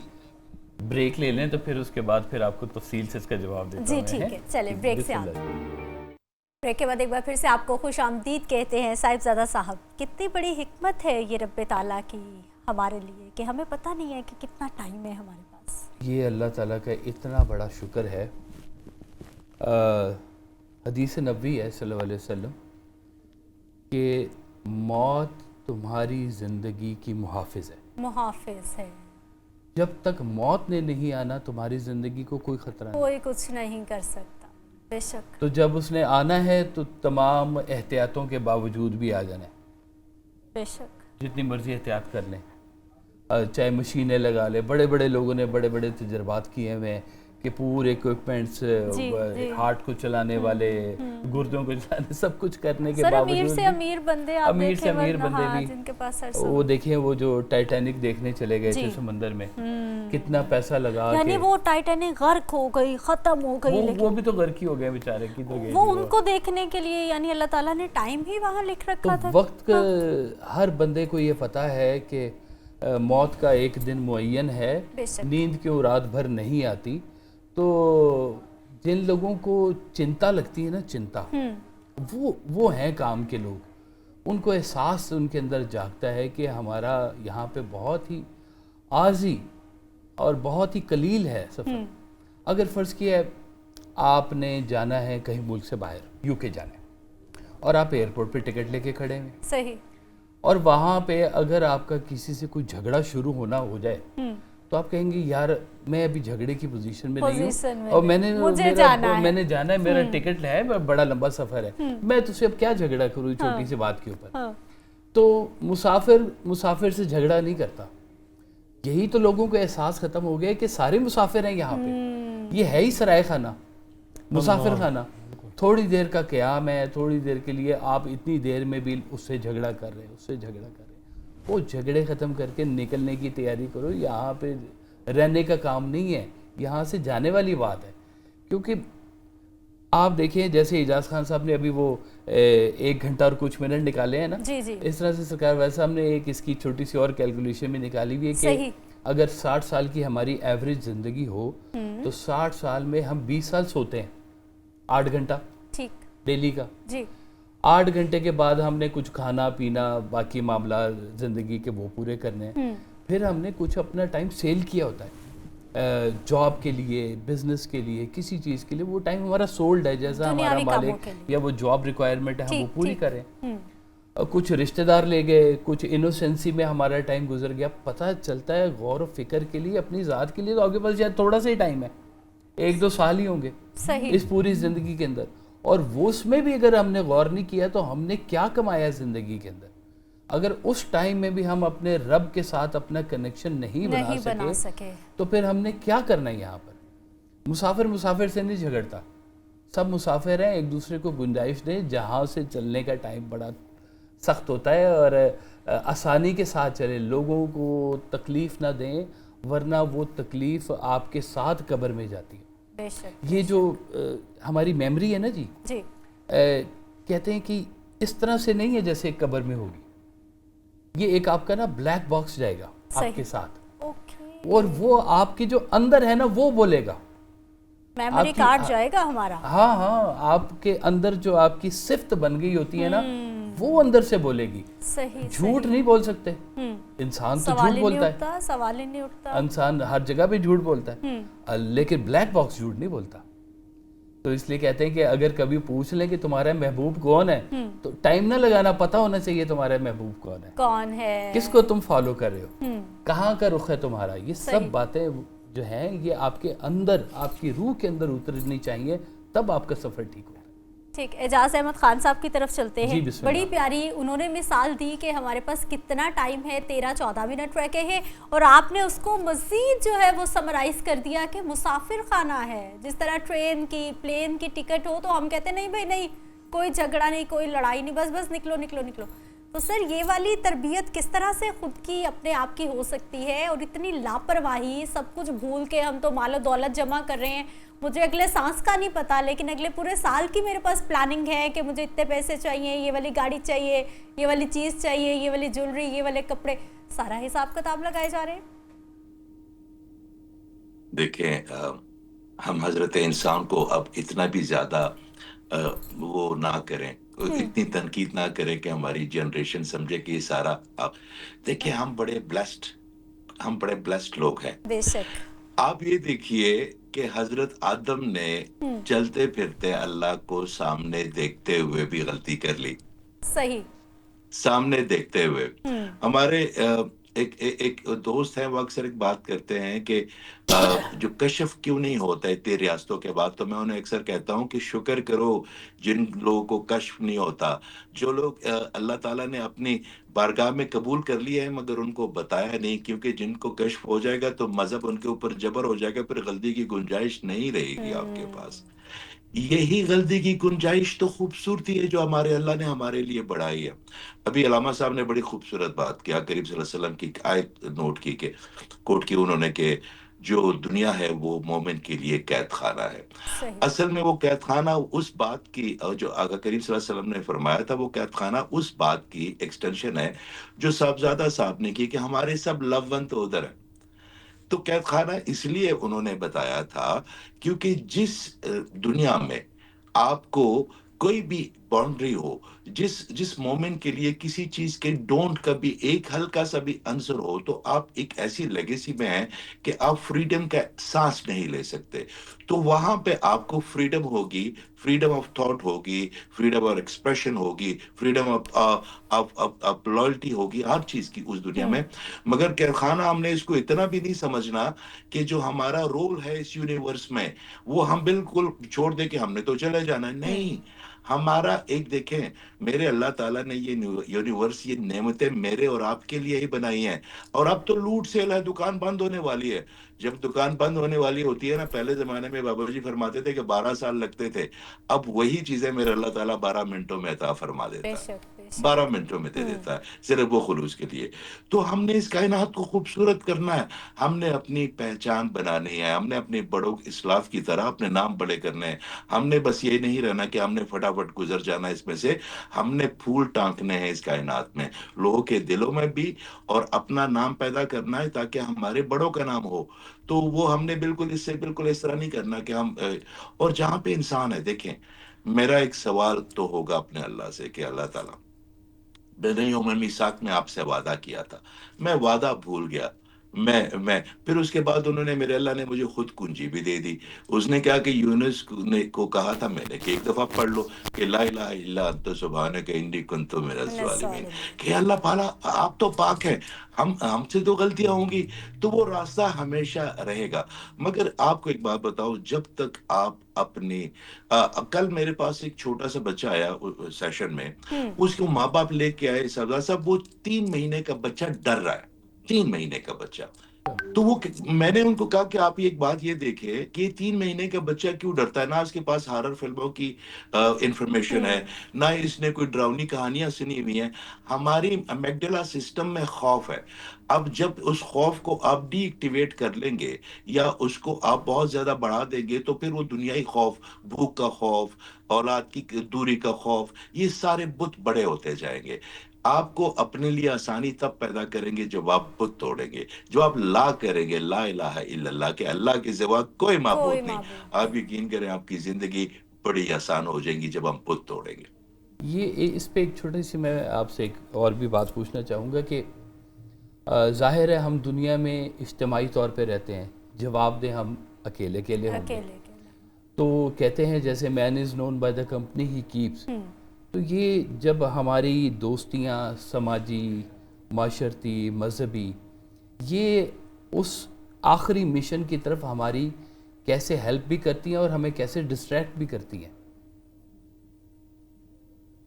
بریک لے لیں تو پھر اس کے بعد پھر آپ کو تفصیل سے اس کا جواب دیتا ہوں. جی ٹھیک ہے, چلیں بریک سے آتے ہیں. بریک کے بعد ایک بار پھر سے آپ کو خوش آمدید کہتے ہیں صاحبزادہ صاحب. کتنی بڑی حکمت ہے یہ رب تعالیٰ کی ہمارے لیے کہ ہمیں پتہ نہیں ہے کہ کتنا ٹائم ہے ہمارے پاس. یہ اللہ تعالیٰ کا اتنا بڑا شکر ہے. حدیث نبوی ہے صلی اللہ علیہ وسلم کہ موت تمہاری زندگی کی محافظ ہے. محافظ ہے. جب تک موت نے نہیں آنا تمہاری زندگی کو کوئی خطرہ نہیں. کوئی کچھ نہیں کر سکتا. بے شک. تو جب اس نے آنا ہے تو تمام احتیاطوں کے باوجود بھی آ جانا ہے. بے شک. جتنی مرضی احتیاط کر لیں, چاہے مشینیں لگا لیں. بڑے بڑے لوگوں نے بڑے بڑے تجربات کیے ہوئے ہیں کہ پورے اکوپمنٹس, ہارٹ کو چلانے والے, گردوں کو چلانے, سب کچھ کرنے کے باوجود امیر سے امیر بندے آپ امیر سے امیر بندے بھی جن کے پاس وہ دیکھیں, وہ جو ٹائٹینک دیکھنے چلے گئے تھے سمندر میں, کتنا پیسہ لگا یعنی وہ ٹائٹینک غرق ہو گئی, ختم ہو گئی, وہ بھی تو غرق ہی ہو گئے بیچارے کی. تو وہ ان کو دیکھنے کے لیے یعنی اللہ تعالیٰ نے ٹائم ہی وہاں لکھ رکھا تھا. وقت ہر بندے کو یہ پتہ ہے کہ موت کا ایک دن معین ہے. نیند کیوں رات بھر نہیں آتی. تو جن لوگوں کو چنتا لگتی ہے نا, چنتا, وہ ہیں کام کے لوگ. ان کو احساس ان کے اندر جاگتا ہے کہ ہمارا یہاں پہ بہت ہی عارضی اور بہت ہی قلیل ہے سفر. اگر فرض کیا ہے آپ نے جانا ہے کہیں ملک سے باہر, یو کے جانا ہے, اور آپ ایئرپورٹ پہ ٹکٹ لے کے کھڑے ہیں, صحیح, اور وہاں پہ اگر آپ کا کسی سے کوئی جھگڑا شروع ہونا ہو جائے تو آپ کہیں گے یار میں ابھی جھگڑے کی پوزیشن میں نہیں ہوں, اور میں نے جانا ہے, میرا ٹکٹ ہے, بڑا لمبا سفر ہے, میں تجھ سے اب کیا جھگڑا کروں چھوٹی سی بات کے اوپر. تو مسافر سے جھگڑا نہیں کرتا. یہی تو لوگوں کو احساس ختم ہو گیا کہ سارے مسافر ہیں یہاں پہ. یہ ہے ہی سرائے خانہ, مسافر خانہ. تھوڑی دیر کا قیام ہے, تھوڑی دیر کے لیے آپ اتنی دیر میں بھی اس سے جھگڑا کر رہے ہیں, اس سے جھگڑا کر رہے ہیں. وہ جھگڑے ختم کر کے نکلنے کی تیاری کرو. یہاں پہ رہنے کا کام نہیں ہے, یہاں سے جانے والی بات ہے. کیونکہ آپ دیکھیں جیسے اعجاز خان صاحب نے ابھی وہ 1 گھنٹہ اور کچھ منٹ نکالے ہیں نا, اس طرح سے سرکار ویسا ہم نے ایک اس کی چھوٹی سی اور کیلکولیشن میں نکالی ہوئی ہے کہ اگر 60 سال کی ہماری ایوریج زندگی ہو تو 60 سال میں ہم 20 سال سوتے ہیں 8 گھنٹہ ڈیلی کا. 8 گھنٹے کے بعد ہم نے کچھ کھانا پینا باقی معاملات زندگی کے وہ پورے کرنے ہیں. پھر ہم نے کچھ اپنا ٹائم سیل کیا ہوتا ہے جاب کے لیے, بزنس کے لیے, کسی چیز کے لیے. وہ ٹائم ہمارا سولڈ ہے, جیسا ہمارا مالک یا وہ جاب ریکوائرمنٹ ہے ہم وہ پوری کریں. کچھ رشتہ دار لے گئے, کچھ انوسنسی میں ہمارا ٹائم گزر گیا. پتہ چلتا ہے غور و فکر کے لیے, اپنی ذات کے لیے تو آگے پاس شاید تھوڑا سا ہی ٹائم ہے, 1-2 سال ہی ہوں گے اس پوری زندگی کے اندر. اور وہ اس میں بھی اگر ہم نے غور نہیں کیا تو ہم نے کیا کمایا زندگی کے اندر. اگر اس ٹائم میں بھی ہم اپنے رب کے ساتھ اپنا کنیکشن نہیں بنا سکے تو پھر ہم نے کیا کرنا ہے یہاں پر. مسافر سے نہیں جھگڑتا, سب مسافر ہیں, ایک دوسرے کو گنجائش دیں. جہاں سے چلنے کا ٹائم بڑا سخت ہوتا ہے اور آسانی کے ساتھ چلیں, لوگوں کو تکلیف نہ دیں ورنہ وہ تکلیف آپ کے ساتھ قبر میں جاتی ہے. یہ جو ہماری میموری ہے نا جی, کہتے ہیں کہ اس طرح سے نہیں ہے جیسے قبر میں ہوگی. یہ ایک آپ کا نا بلیک باکس جائے گا آپ کے ساتھ, اور وہ آپ کے جو اندر ہے نا وہ بولے گا, میموری کارڈ جائے گا ہمارا. ہاں, آپ کے اندر جو آپ کی صفت بن گئی ہوتی ہے نا وہ اندر سے بولے گی. جھوٹ نہیں بول سکتے, انسان تو جھوٹ بولتا ہے, سوال ہی نہیں اٹھتا. انسان ہر جگہ پہ جھوٹ بولتا ہے, لیکن بلیک باکس جھوٹ نہیں بولتا. تو اس لیے کہتے ہیں کہ اگر کبھی پوچھ لیں کہ تمہارا محبوب کون ہے تو ٹائم نہ لگانا, پتہ ہونا چاہیے تمہارا محبوب کون ہے, کس کو تم فالو کر رہے ہو, کہاں کا رخ ہے تمہارا. یہ سب باتیں جو ہیں یہ آپ کے اندر, آپ کی روح کے اندر اترنی چاہیے, تب آپ کا سفر ٹھیک ہوگا. ٹھیک, اعجاز احمد خان صاحب کی طرف چلتے ہیں. بڑی پیاری انہوں نے مثال دی کہ ہمارے پاس کتنا ٹائم ہے, 13-14 منٹ رہ گئے ہیں, اور آپ نے اس کو مزید جو ہے وہ سمرائز کر دیا کہ مسافر خانہ ہے. جس طرح ٹرین کی, پلین کی ٹکٹ ہو تو ہم کہتے ہیں نہیں بھائی نہیں, کوئی جھگڑا نہیں, کوئی لڑائی نہیں, بس نکلو. تو سر یہ والی تربیت کس طرح سے خود کی اپنے آپ کی ہو سکتی ہے، اور اتنی لاپرواہی، سب کچھ بھول کے ہم تو مال و دولت جمع کر رہے ہیں، مجھے اگلے سانس کا نہیں پتا لیکن اگلے پورے سال کی میرے پاس پلاننگ ہے کہ مجھے اتنے پیسے چاہیے، یہ والی گاڑی چاہیے، یہ والی چیز چاہیے، یہ والی جولری، یہ والے کپڑے، سارا حساب کتاب لگائے جا رہے ہیں۔ دیکھیں ہم حضرت انسان کو اب اتنا بھی زیادہ وہ نہ کریں، اتنی تنقید نہ کریں کہ ہماری جنریشن سمجھے کہ یہ سارا دیکھیں ہم بڑے بلیسڈ لوگ ہیں۔ بے شک۔ آپ یہ دیکھیے کہ حضرت آدم نے چلتے پھرتے اللہ کو سامنے دیکھتے ہوئے بھی غلطی کر لی، صحیح۔ سامنے دیکھتے ہوئے۔ ہمارے ایک دوست ہیں، وہ اکثر ایک بات کرتے ہیں کہ جو کشف کیوں نہیں ہوتا اتنی ریاستوں کے بعد، تو میں انہیں اکثر کہتا ہوں کہ شکر کرو جن لوگوں کو کشف نہیں ہوتا، جو لوگ اللہ تعالیٰ نے اپنی بارگاہ میں قبول کر لیا ہے مگر ان کو بتایا نہیں، کیونکہ جن کو کشف ہو جائے گا تو مذہب ان کے اوپر جبر ہو جائے گا، پھر غلطی کی گنجائش نہیں رہے گی آپ کے پاس۔ یہی غلطی کی گنجائش تو خوبصورتی ہے جو ہمارے اللہ نے ہمارے لیے بڑھائی ہے۔ ابھی علامہ صاحب نے بڑی خوبصورت بات کیا، کریم صلی اللہ علیہ وسلم کی آیت نوٹ کی کہ کوٹ کی انہوں نے کہ جو دنیا ہے وہ مومن کے لیے قید خانہ ہے۔ صحیح۔ اصل میں وہ قید خانہ اس بات کی جو آقا کریم صلی اللہ علیہ وسلم نے فرمایا تھا، وہ قید خانہ اس بات کی ایکسٹینشن ہے جو صاحبزادہ صاحب نے کی کہ ہمارے سب لون تو ادھر ہے۔ تو قید خانہ اس لیے انہوں نے بتایا تھا کیونکہ جس دنیا میں آپ کو کوئی بھی باؤنڈری ہو، جس مومن کے لیے کسی چیز کے ڈونٹ کا بھی ایک ہلکا سا بھی عنصر ہو، تو آپ ایک ایسی لیگیسی میں ہیں کہ آپ فریڈم کا سانس نہیں لے سکتے۔ تو وہاں پہ آپ کو فریڈم ہوگی، فریڈم آف تھاٹ ہوگی، فریڈم آف ایکسپریشن ہوگی، فریڈم آف لائلٹی ہوگی، ہر چیز کی اس دنیا میں۔ مگر قید خانہ ہم نے اس کو اتنا بھی نہیں سمجھنا کہ جو ہمارا رول ہے اس یونیورس میں وہ ہم بالکل چھوڑ دیں کہ ہم نے تو چلے جانا ہے۔ نہیں، ہمارا ایک دیکھیں، میرے اللہ تعالیٰ نے یہ یونیورس، یہ نعمتیں میرے اور آپ کے لیے ہی بنائی ہیں، اور اب تو لوٹ سیل ہے، دکان بند ہونے والی ہے۔ جب دکان بند ہونے والی ہوتی ہے نا، پہلے زمانے میں بابا جی فرماتے تھے کہ 12 سال لگتے تھے، اب وہی چیزیں میرے اللہ تعالیٰ 12 منٹوں میں عطا فرما بے دیتا ہے، شک، بے شک۔ 12 منٹوں میں دے دیتا ہے، صرف وہ خلوص کے لیے۔ تو ہم نے اس کائنات کو خوبصورت کرنا ہے، ہم نے اپنی پہچان بنانی ہے، ہم نے اپنے بڑوں اسلاف کی طرح اپنے نام بڑے کرنے ہیں۔ ہم نے بس یہ نہیں رہنا کہ ہم نے فٹافٹ گزر جانا اس میں سے، ہم نے پھول ٹانکنے ہیں اس کائنات میں، لوگوں کے دلوں میں بھی، اور اپنا نام پیدا کرنا ہے تاکہ ہمارے بڑوں کا نام ہو۔ تو وہ ہم نے بالکل اس طرح نہیں کرنا کہ ہم اور جہاں پہ انسان ہے، دیکھیں میرا ایک سوال تو ہوگا اپنے اللہ سے کہ اللہ تعالیٰ، میں نے یوم میثاق میں آپ سے وعدہ کیا تھا، میں وعدہ بھول گیا، میں پھر اس کے بعد انہوں نے، میرے اللہ نے مجھے خود کنجی بھی دے دی۔ اس نے کہا کہ یونس کو کہا تھا میں نے کہ ایک دفعہ پڑھ لو کہ لا الہ الا انت سبحانک انی کنت من الظالمین، کہ اللہ تعالیٰ آپ تو پاک ہیں، ہم سے تو غلطیاں ہوں گی، تو وہ راستہ ہمیشہ رہے گا۔ مگر آپ کو ایک بات بتاؤ، جب تک آپ اپنی کل میرے پاس ایک چھوٹا سا بچہ آیا سیشن میں، اس کو ماں باپ لے کے آئے، سردا صاحب وہ 3 مہینے کا بچہ ڈر رہا ہے، 3 مہینے کا بچہ۔ تو وہ میں نے ان کو کہا کہ آپ ایک بات یہ دیکھیں کہ یہ 3 مہینے کا بچہ کیوں ڈرتا ہے؟ نہ اس کے پاس ہارر فلموں کی انفارمیشن ہے، نہ اس نے کوئی ڈراؤنی کہانیاں سنی ہوئی ہیں۔ ہماری میگڈلا سسٹم میں خوف ہے۔ اب جب اس خوف کو آپ ڈی ایکٹیویٹ کر لیں گے یا اس کو آپ بہت زیادہ بڑھا دیں گے، تو پھر وہ دنیائی خوف، بھوک کا خوف، اولاد کی دوری کا خوف، یہ سارے بت بڑے ہوتے جائیں گے۔ آپ کو اپنے لیے آسانی تب پیدا کریں گے جب آپ بت توڑیں گے، جو آپ لا کریں گے، لا الہ الا اللہ، کہ اللہ کے سوا کوئی معبود نہیں۔ آپ یقین کریں آپ کی زندگی بڑی آسان ہو جائیں گی جب ہم بت توڑیں گے۔ یہ اس پہ ایک چھوٹی سی میں آپ سے ایک اور بھی بات پوچھنا چاہوں گا کہ ظاہر ہے ہم دنیا میں اجتماعی طور پہ رہتے ہیں، جواب دیں ہم اکیلے اکیلے ہوں گے، تو کہتے ہیں جیسے man is known by the company he keeps. تو یہ جب ہماری دوستیاں سماجی، معاشرتی، مذہبی، یہ اس آخری مشن کی طرف ہماری کیسے ہیلپ بھی کرتی ہیں اور ہمیں کیسے ڈسٹریکٹ بھی کرتی ہیں؟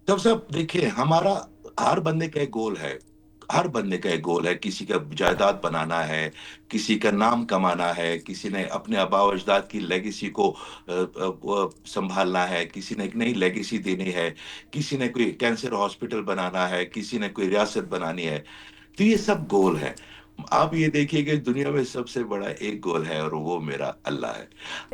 سب دیکھیں، ہمارا ہر بندے کا ایک گول ہے۔ ہر بندے کا ایک گول ہے. کسی کا جائیداد بنانا ہے, کسی کا نام کمانا ہے, کسی نے اپنے آباء و اجداد کی لیگیسی کو سنبھالنا ہے, کسی نے ایک نئی لیگیسی دینی ہے, کسی نے کوئی کینسر ہاسپٹل بنانا ہے, کسی نے کوئی ریاست بنانی ہے. تو یہ سب گول ہے. آپ یہ دیکھیے کہ دنیا میں سب سے بڑا ایک گول ہے اور وہ میرا اللہ ہے.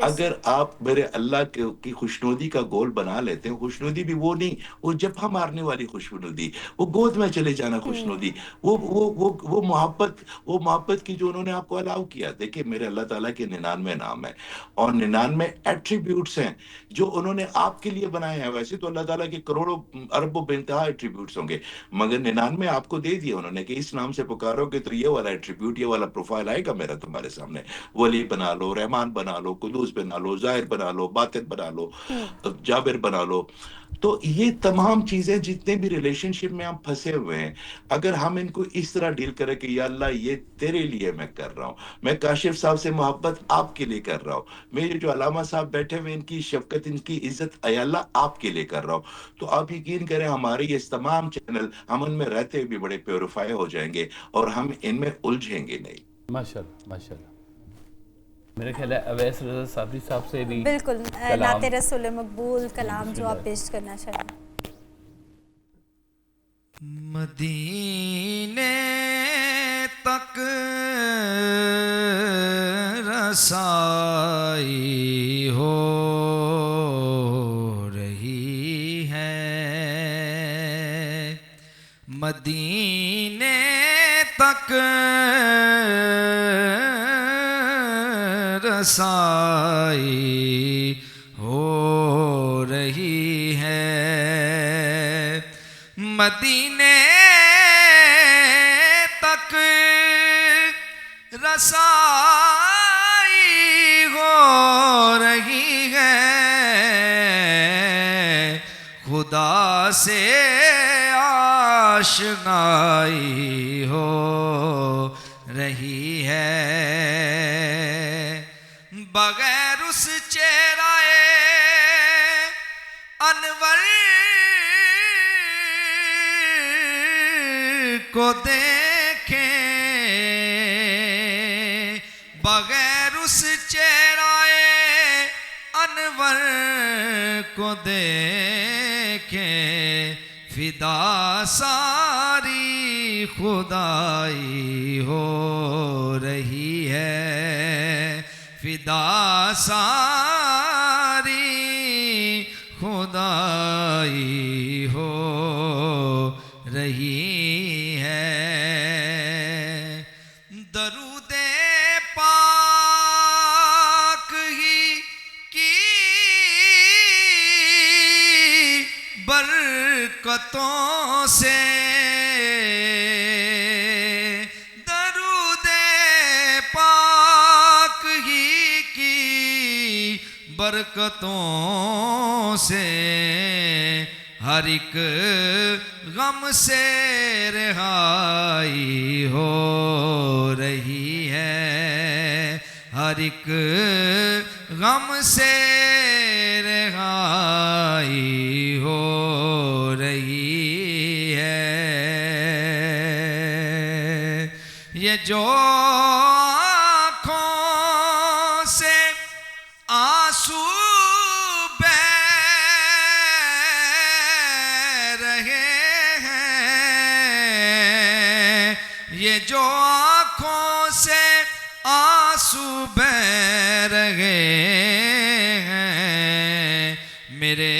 اگر آپ میرے اللہ کی خوشنودی کا گول بنا لیتے ہیں, خوشنودی بھی وہ نہیں وہ جبہہ مارنے والی خوشنودی, وہ گود میں چلے جانا خوشنودی, وہ محبت کی جو انہوں نے آپ کو الاؤ کیا. دیکھیں میرے اللہ تعالیٰ کے 99 نام ہیں اور 99 ایٹریبیوٹس ہیں جو انہوں نے آپ کے لیے بنائے ہیں. ویسے تو اللہ تعالیٰ کے کروڑوں اربوں بے انتہا ایٹریبیوٹس ہوں گے, مگر 99 آپ کو دے دیے انہوں نے کہ اس نام سے پکارو گے تو یہ والا ایٹریبیوٹ, یہ والا پروفائل آئے گا میرا تمہارے سامنے. ولی بنا لو, رحمان بنا لو, قدوس بنا لو, ظاہر بنا لو, باطن بنا لو, جابر بنا لو. تو یہ تمام چیزیں جتنے بھی ریلیشن شپ میں ہم پھنسے ہوئے ہیں, اگر ہم ان کو اس طرح ڈیل کریں کہ یا اللہ یہ تیرے لیے میں کر رہا ہوں, میں کاشف صاحب سے محبت آپ کے لیے کر رہا ہوں, میرے جو علامہ صاحب بیٹھے ہوئے ان کی شفقت, ان کی عزت اے اللہ آپ کے لیے کر رہا ہوں, تو آپ یقین کریں ہمارے یہ تمام چینل ہم ان میں رہتے بھی بڑے پیوریفائی ہو جائیں گے اور ہم ان میں الجھیں گے نہیں. ماشاءاللہ ماشاءاللہ. میرا خیال ہے اویس رضا صابری صاحب سے بھی بالکل کلام نعت رسول مقبول کلام بسم جو آپ اللہ. پیش کرنا چاہیں. مدینے تک رسائی ہو رہی ہے, مدینے تک رسائی ہو رہی ہے, مدینے تک رسائی ہو رہی ہے, خدا سے آشنائی ہو رہی ہے, بغیر اس چہرہ انور کو دیکھیں, بغیر اس چہرہ انور کو دیکھیں, فدا ساری خدائی ہو رہی ہے, فدا ساری خدائی ہو رہی ہے. درود پاک ہی کی برکتوں سے, درود پاک ہی کی برکتوں سے, ہر ایک غم سے رہائی ہو رہی ہے, ہر ایک غم سے رہائی ہو رہی ہے. یہ جو آنکھوں سے آنسو یہ جو آنکھوں سے آنسو بہہ رہے ہیں, میرے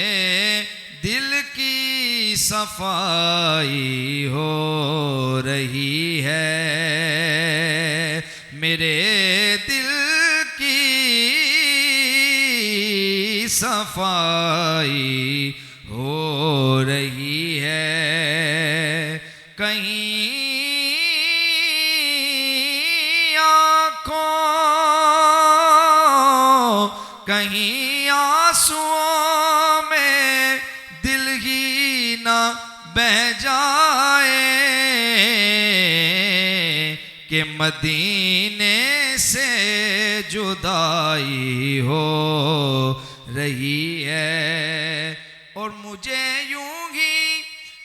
دل کی صفائی ہو رہی ہے, میرے دل کی صفائی ہو رہی ہے. کہیں کہیں آنسوؤں میں دل ہی نہ بہہ جائے کہ مدینے سے جدائی ہو رہی ہے. اور مجھے یوں ہی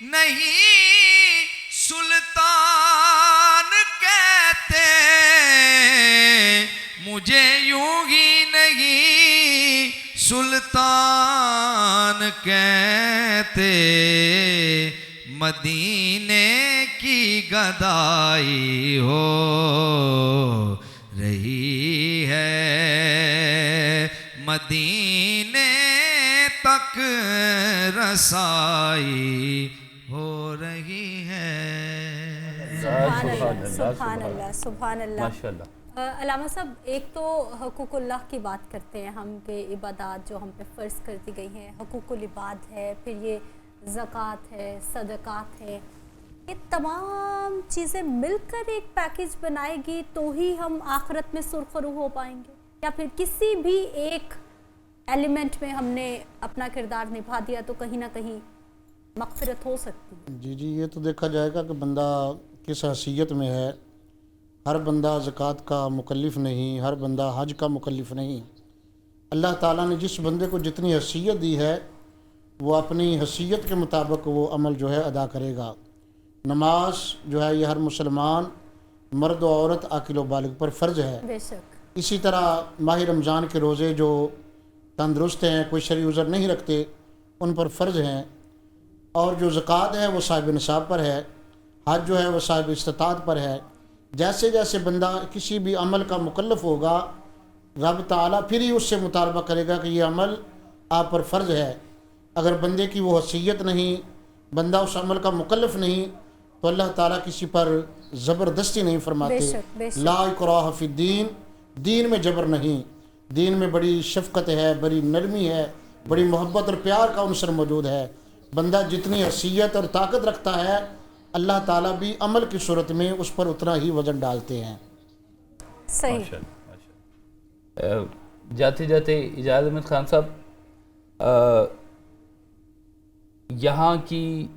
نہیں سلطان سلطان کہتے مدینے کی گدائی ہو رہی ہے، مدینے تک رسائی ہو رہی ہے۔ سبحان اللہ، سبحان اللہ، سبحان اللہ۔ ماشاء اللہ۔ علامہ صاحب، ایک تو حقوق اللہ کی بات کرتے ہیں ہم کہ عبادات جو ہم پہ فرض کر دی گئی ہیں، حقوق العباد ہے، پھر یہ زکوٰۃ ہے، صدقات ہے، یہ تمام چیزیں مل کر ایک پیکج بنائے گی تو ہی ہم آخرت میں سرخرو ہو پائیں گے، یا پھر کسی بھی ایک ایلیمنٹ میں ہم نے اپنا کردار نبھا دیا تو کہیں نہ کہیں مغفرت ہو سکتی ہے؟ جی یہ تو دیکھا جائے گا کہ بندہ کس حیثیت میں ہے۔ ہر بندہ زکوٰۃ کا مکلف نہیں، ہر بندہ حج کا مکلف نہیں۔ اللہ تعالیٰ نے جس بندے کو جتنی حیثیت دی ہے وہ اپنی حیثیت کے مطابق وہ عمل جو ہے ادا کرے گا۔ نماز جو ہے یہ ہر مسلمان مرد و عورت عاقل و بالغ پر فرض ہے۔ بے شک۔ اسی طرح ماہ رمضان کے روزے جو تندرست ہیں، کوئی شرعی عذر نہیں رکھتے، ان پر فرض ہیں، اور جو زکوٰۃ ہے وہ صاحب نصاب پر ہے، حج جو ہے وہ صاحب استطاعت پر ہے۔ جیسے جیسے بندہ کسی بھی عمل کا مکلف ہوگا، رب تعالیٰ پھر ہی اس سے مطالبہ کرے گا کہ یہ عمل آپ پر فرض ہے۔ اگر بندے کی وہ حیثیت نہیں، بندہ اس عمل کا مکلف نہیں، تو اللہ تعالیٰ کسی پر زبردستی نہیں فرماتے۔ بے شک، بے شک۔ لا اکراہ فی الدین، دین میں جبر نہیں، دین میں بڑی شفقت ہے، بڑی نرمی ہے، بڑی محبت اور پیار کا عنصر موجود ہے۔ بندہ جتنی حیثیت اور طاقت رکھتا ہے، اللہ تعالیٰ بھی عمل کی صورت میں اس پر اتنا ہی وزن ڈالتے ہیں۔ صحیح۔ ماشاء اللہ، ماشاء اللہ۔ جاتے جاتے اجازت احمد خان صاحب، یہاں کی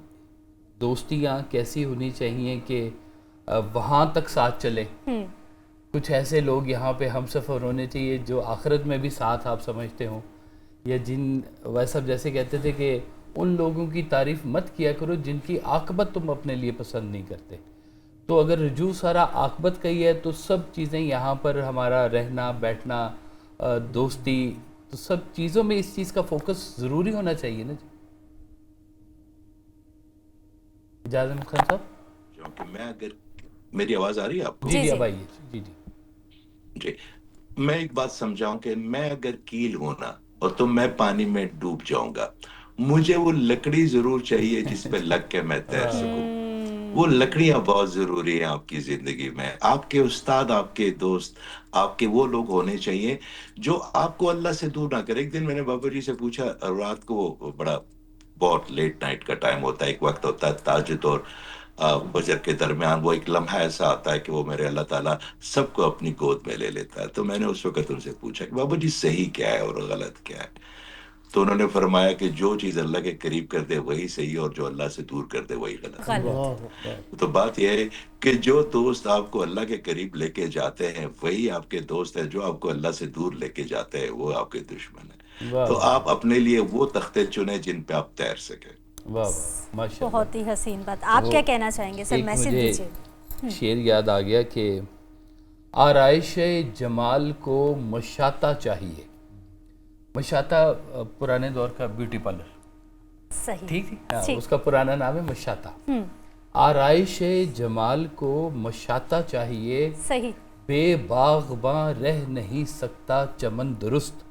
دوستیاں کیسی ہونی چاہیے کہ وہاں تک ساتھ چلے؟ کچھ ایسے لوگ یہاں پہ ہم سفر ہونے چاہیے جو آخرت میں بھی ساتھ آپ سمجھتے ہوں، یا جن ویسا جیسے کہتے تھے کہ ان لوگوں کی تعریف مت کیا کرو جن کی عاقبت تم اپنے لیے پسند نہیں کرتے۔ تو اگر رجوع سارا عاقبت کا ہی ہے تو سب چیزیں یہاں پر ہمارا رہنا بیٹھنا، دوستی، تو سب چیزوں میں اس چیز کا فوکس ضروری ہونا چاہیے نا جی۔ اجازت احمد خان صاحب، کیونکہ میں اگر میری آواز آ رہی ہے آپ کو؟ جی جی اب آئیے، جی جی۔ جی، میں ایک بات سمجھاؤں کہ میں اگر کیل ہوں نا اور تو میں پانی میں ڈوب جاؤں گا، مجھے وہ لکڑی ضرور چاہیے جس پہ لگ کے میں تیر سکوں۔ وہ لکڑیاں بہت ضروری ہیں آپ کی زندگی میں۔ آپ کے استاد، آپ کے دوست، آپ کے وہ لوگ ہونے چاہیے جو آپ کو اللہ سے دور نہ کرے۔ ایک دن میں نے بابا جی سے پوچھا، رات کو بڑا بہت لیٹ نائٹ کا ٹائم ہوتا ہے، ایک وقت ہوتا ہے تہجد اور فجر کے درمیان، وہ ایک لمحہ ایسا آتا ہے کہ وہ میرے اللہ تعالیٰ سب کو اپنی گود میں لے لیتا ہے۔ تو میں نے اس وقت ان سے پوچھا کہ بابا جی صحیح کیا ہے اور غلط کیا ہے؟ تو انہوں نے فرمایا کہ جو چیز اللہ کے قریب کر دے وہی صحیح، اور جو اللہ سے دور کر دے وہی غلط۔ تو بات یہ ہے کہ جو دوست آپ کو اللہ کے قریب لے کے جاتے ہیں وہی آپ کے دوست ہیں، جو آپ کو اللہ سے دور لے کے جاتے ہیں وہ آپ کے دشمن ہیں۔ تو آپ اپنے لیے وہ تختے چنیں جن پہ آپ تیر سکیں۔ واہ واہ، ماشاء اللہ۔ بہت ہی حسین بات۔ آپ کیا کہنا چاہیں گے سر؟ ایک میسج مجھے دیجیے۔ شعر یاد آ گیا کہ آرائش جمال کو مشاطہ چاہیے۔ مشاطہ پرانے دور کا بیوٹی پارلر، صحیح، ٹھیک ہے، اس کا پرانا نام ہے مشاطہ۔ آرائش جمال کو مشاطہ چاہیے، صحیح، بے باغباں رہ نہیں سکتا چمن درست۔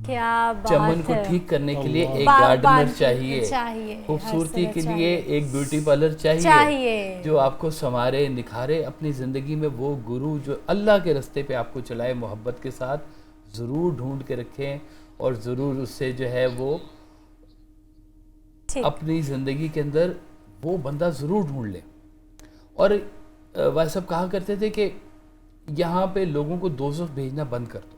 کیا بات چمن کو ہے۔ ٹھیک کرنے کے لیے ایک باغبان گارڈنر چاہیے، چاہیے، خوبصورتی ہر کے طرح لیے ایک بیوٹی پارلر چاہیے۔ چاہیے جو آپ کو سنوارے نکھارے، اپنی زندگی میں وہ گرو جو اللہ کے رستے پہ آپ کو چلائے محبت کے ساتھ، ضرور ڈھونڈ کے رکھیں، اور ضرور اس سے جو ہے وہ ٹھیک۔ اپنی زندگی کے اندر وہ بندہ ضرور ڈھونڈ لیں۔ اور بھائی صاحب کہا کرتے تھے کہ یہاں پہ لوگوں کو دوزخ بھیجنا بند کر دو،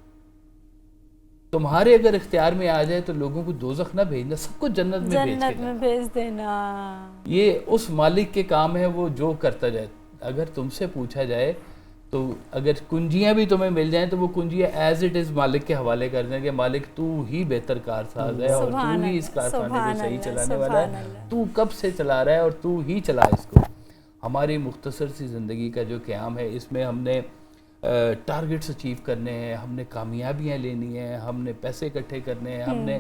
تمہارے اگر اختیار میں آ جائے تو لوگوں کو دوزخ نہ بھیجنا، سب کو جنت میں بھیج جنت میں بھیج دینا۔ یہ اس مالک کے کام ہے، وہ جو کرتا جائے۔ اگر تم سے پوچھا جائے تو اگر کنجیاں بھی تمہیں مل جائیں تو وہ کنجیاں ایز اٹ از مالک کے حوالے کر دیں کہ مالک تو ہی بہتر کارساز ہے، اور تو ہی اس کارخانے کو صحیح چلانے والا ہے، تو کب سے چلا رہا ہے اور تو ہی چلا اس کو۔ ہماری مختصر سی زندگی کا جو قیام ہے، اس میں ہم نے ٹارگٹس اچیو کرنے ہیں، ہم نے کامیابیاں لینی ہیں، ہم نے پیسے اکٹھے کرنے ہیں، ہم نے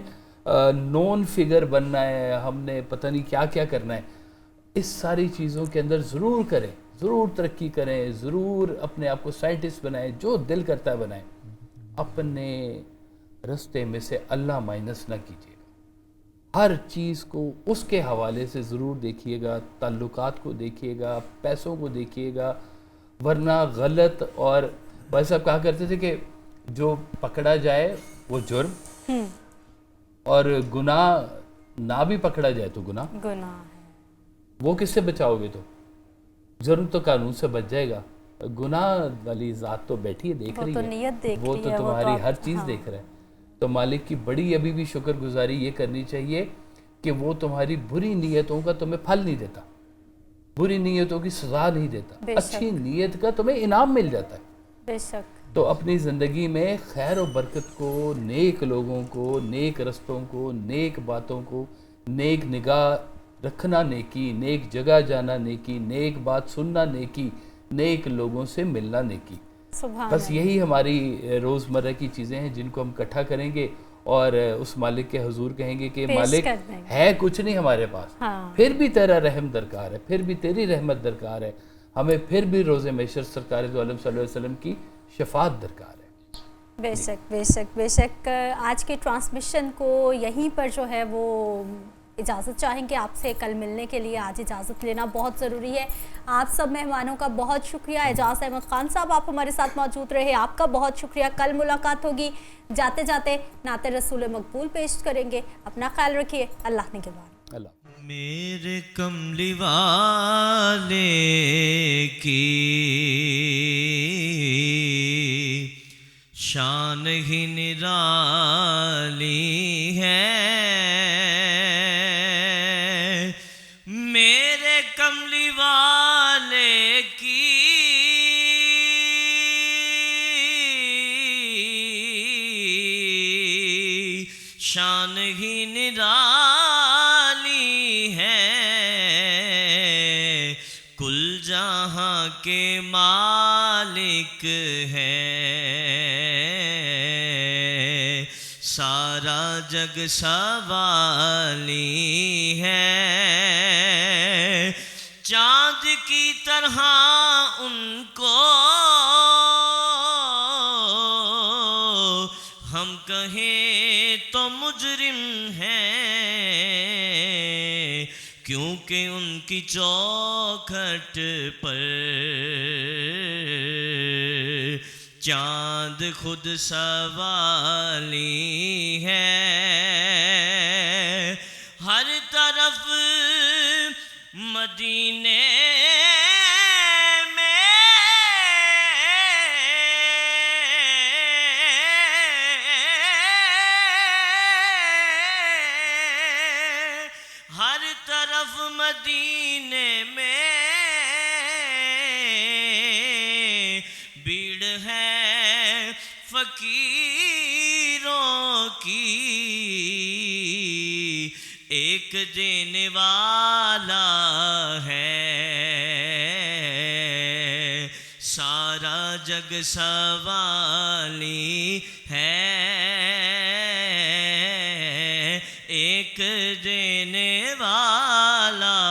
نون فگر بننا ہے، ہم نے پتہ نہیں کیا کیا کرنا ہے. اس ساری چیزوں کے اندر ضرور کریں، ضرور ترقی کریں، ضرور اپنے آپ کو سائنٹسٹ بنائیں، جو دل کرتا ہے بنائیں. اپنے رستے میں سے اللہ مائنس نہ کیجیے گا. ہر چیز کو اس کے حوالے سے ضرور دیکھیے گا، تعلقات کو دیکھیے گا، پیسوں کو دیکھیے گا، ورنہ غلط. اور بھائی صاحب کہا کرتے تھے کہ جو پکڑا جائے وہ جرم، اور گناہ نہ بھی پکڑا جائے تو گناہ. گناہ ہے. وہ کس سے بچاؤ گے؟ تو جرم تو قانون سے بچ جائے گا، گناہ والی ذات تو بیٹھی ہے، دیکھ وہ رہی تو ہے، نیت دیکھ وہ رہی تو ہے، تمہاری ہر چیز ہاں. دیکھ رہا ہے. تو مالک کی بڑی ابھی بھی شکر گزاری یہ کرنی چاہیے کہ وہ تمہاری بری نیتوں کا تمہیں پھل نہیں دیتا، بری نیتوں کی سزا نہیں دیتا، بے اچھی نیت کا تمہیں انعام مل جاتا ہے. بے شک. تو اپنی زندگی میں خیر و برکت کو، نیک لوگوں کو، نیک رستوں کو، نیک باتوں کو، نیک نگاہ رکھنا نیکی، نیک جگہ جانا نیکی، نیک بات سننا نیکی، نیک لوگوں سے ملنا نیکی. سبحان بس اللہ. یہی ہماری روزمرہ کی چیزیں ہیں جن کو ہم اکٹھا کریں گے اور اس مالک کے حضور کہیں گے کہ پیش مالک کر دیں گے. ہے کچھ نہیں ہمارے پاس، ہاں. پھر بھی تیرا رحم درکار ہے، پھر بھی تیری رحمت درکار ہے، ہمیں پھر بھی روز محشر سرکار دو عالم صلی اللہ علیہ وسلم کی شفاعت درکار ہے. بے شک بے شک بے شک. آج کے ٹرانسمیشن کو یہیں پر جو ہے وہ اجازت چاہیں گے آپ سے. کل ملنے کے لیے آج اجازت لینا بہت ضروری ہے. آپ سب مہمانوں کا بہت شکریہ. اعجاز احمد خان صاحب آپ ہمارے ساتھ موجود رہے، آپ کا بہت شکریہ. کل ملاقات ہوگی. جاتے جاتے نعت رسول مقبول پیش کریں گے. اپنا خیال رکھیے. اللہ نگہبان. اللہ. میرے کملی والے کی شان ہی نرالی ہے، میرے کملی والے کی شان ہی نرالی ہے، کل جہاں کے مالک ہے، سارا جگ سوالی ہے، چاند کی طرح ان کو ہم کہیں تو مجرم ہیں، کیونکہ ان کی چوکھٹ پر چاند خود سوالی ہے، ہر طرف مدینے ہر طرف مدینے میں بھیڑ ہے فقیروں کی، ایک دینے والا ہے، سارا جگ سوالی ہے، ایک دینے والا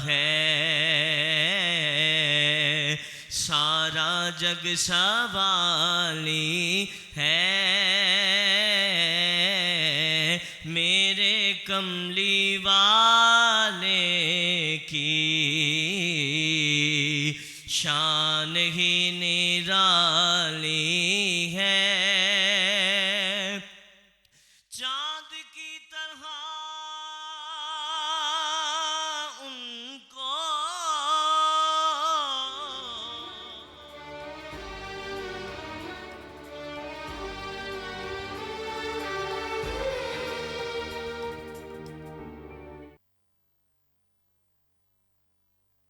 ہے، سارا جگ سوالی ہے، میرے کملی والے کی شان ہی نرالی ہے،